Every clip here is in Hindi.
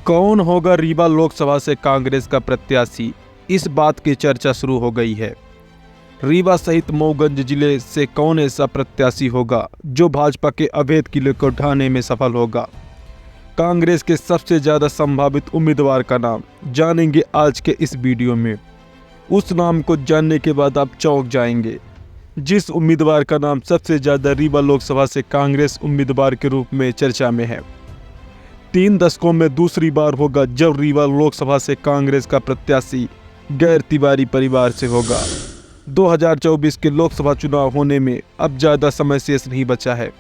कौन होगा रीवा लोकसभा से कांग्रेस का प्रत्याशी, इस बात की चर्चा शुरू हो गई है। रीवा सहित मऊगंज जिले से कौन ऐसा प्रत्याशी होगा जो भाजपा के अवैध किले को ढाने में सफल होगा। कांग्रेस के सबसे ज्यादा संभावित उम्मीदवार का नाम जानेंगे आज के इस वीडियो में। उस नाम को जानने के बाद आप चौंक जाएंगे। जिस उम्मीदवार का नाम सबसे ज्यादा रीवा लोकसभा से कांग्रेस उम्मीदवार के रूप में चर्चा में है। 3 दशकों में दूसरी बार होगा जब रीवा लोकसभा से कांग्रेस का प्रत्याशी गैर तिवारी परिवार से होगा। 2024 के लोकसभा चुनाव होने में अब ज्यादा समय शेष नहीं बचा है।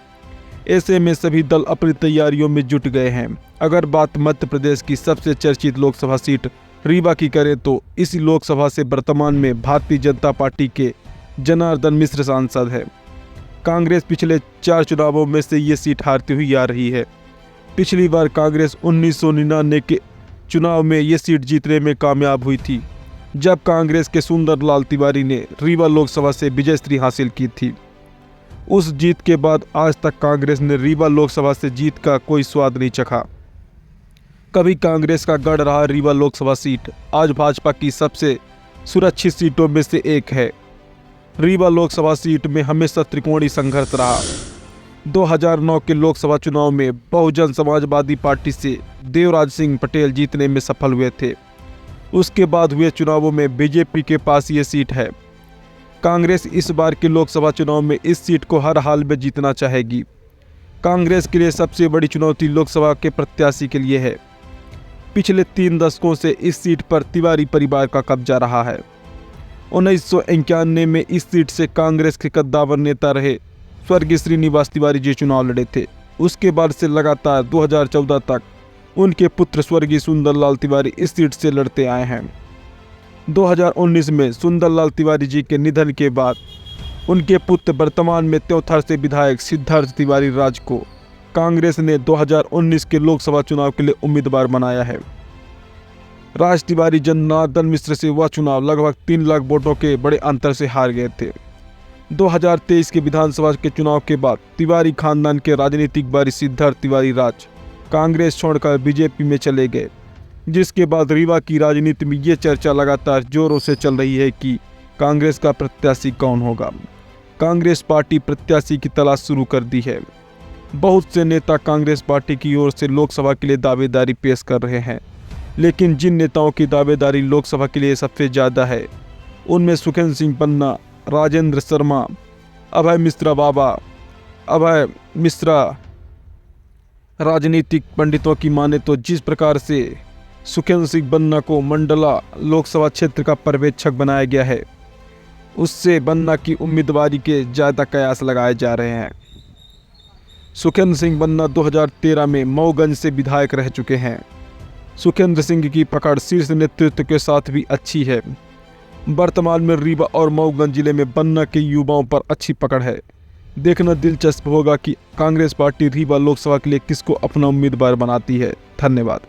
ऐसे में सभी दल अपनी तैयारियों में जुट गए हैं। अगर बात मध्य प्रदेश की सबसे चर्चित लोकसभा सीट रीवा की करें तो इस लोकसभा से वर्तमान में भारतीय जनता पार्टी के जनार्दन मिश्र सांसद है। कांग्रेस पिछले 4 चुनावों में से ये सीट हारती हुई आ रही है। पिछली बार कांग्रेस 1999 के चुनाव में ये सीट जीतने में कामयाब हुई थी, जब कांग्रेस के सुंदरलाल तिवारी ने रीवा लोकसभा से विजयश्री हासिल की थी। उस जीत के बाद आज तक कांग्रेस ने रीवा लोकसभा से जीत का कोई स्वाद नहीं चखा। कभी कांग्रेस का गढ़ रहा रीवा लोकसभा सीट आज भाजपा की सबसे सुरक्षित सीटों में से एक है। रीवा लोकसभा सीट में हमेशा त्रिकोणीय संघर्ष रहा। 2009 के लोकसभा चुनाव में बहुजन समाजवादी पार्टी से देवराज सिंह पटेल जीतने में सफल हुए थे। उसके बाद हुए चुनावों में बीजेपी के पास ये सीट है। कांग्रेस इस बार के लोकसभा चुनाव में इस सीट को हर हाल में जीतना चाहेगी। कांग्रेस के लिए सबसे बड़ी चुनौती लोकसभा के प्रत्याशी के लिए है। पिछले 3 दशकों से इस सीट पर तिवारी परिवार का कब्जा रहा है। 1991 में इस सीट से कांग्रेस के कद्दावर नेता रहे स्वर्गीय श्रीनिवास तिवारी जी चुनाव लड़े थे। उसके बाद से लगातार 2014 तक उनके पुत्र स्वर्गीय सुंदरलाल तिवारी इस सीट से लड़ते आए हैं। 2019 में सुंदरलाल तिवारी जी के निधन के बाद उनके पुत्र वर्तमान में त्योथर से विधायक सिद्धार्थ तिवारी राज को कांग्रेस ने 2019 के लोकसभा चुनाव के लिए उम्मीदवार बनाया है। राज तिवारी जनार्दन मिश्र से वह चुनाव लगभग 3 लाख वोटों के बड़े अंतर से हार गए थे। 2023 के विधानसभा के चुनाव के बाद तिवारी खानदान के राजनीतिक वारिस सिद्धार्थ तिवारी राज कांग्रेस छोड़कर बीजेपी में चले गए, जिसके बाद रीवा की राजनीति में ये चर्चा लगातार जोरों से चल रही है कि कांग्रेस का प्रत्याशी कौन होगा। कांग्रेस पार्टी प्रत्याशी की तलाश शुरू कर दी है। बहुत से नेता कांग्रेस पार्टी की ओर से लोकसभा के लिए दावेदारी पेश कर रहे हैं, लेकिन जिन नेताओं की दावेदारी लोकसभा के लिए सबसे ज़्यादा है उनमें सुखेंद्र सिंह पन्ना, राजेंद्र शर्मा, अभय मिश्रा। राजनीतिक पंडितों की माने तो जिस प्रकार से सुखेंद्र सिंह पन्ना को मंडला लोकसभा क्षेत्र का पर्यवेक्षक बनाया गया है, उससे पन्ना की उम्मीदवारी के ज़्यादा कयास लगाए जा रहे हैं। सुखेंद्र सिंह पन्ना 2013 में मऊगंज से विधायक रह चुके हैं। सुखेंद्र सिंह की पकड़ शीर्ष नेतृत्व के साथ भी अच्छी है। वर्तमान में रीवा और मऊगंज जिले में पन्ना के युवाओं पर अच्छी पकड़ है। देखना दिलचस्प होगा कि कांग्रेस पार्टी रीवा लोकसभा के लिए किसको अपना उम्मीदवार बनाती है। धन्यवाद।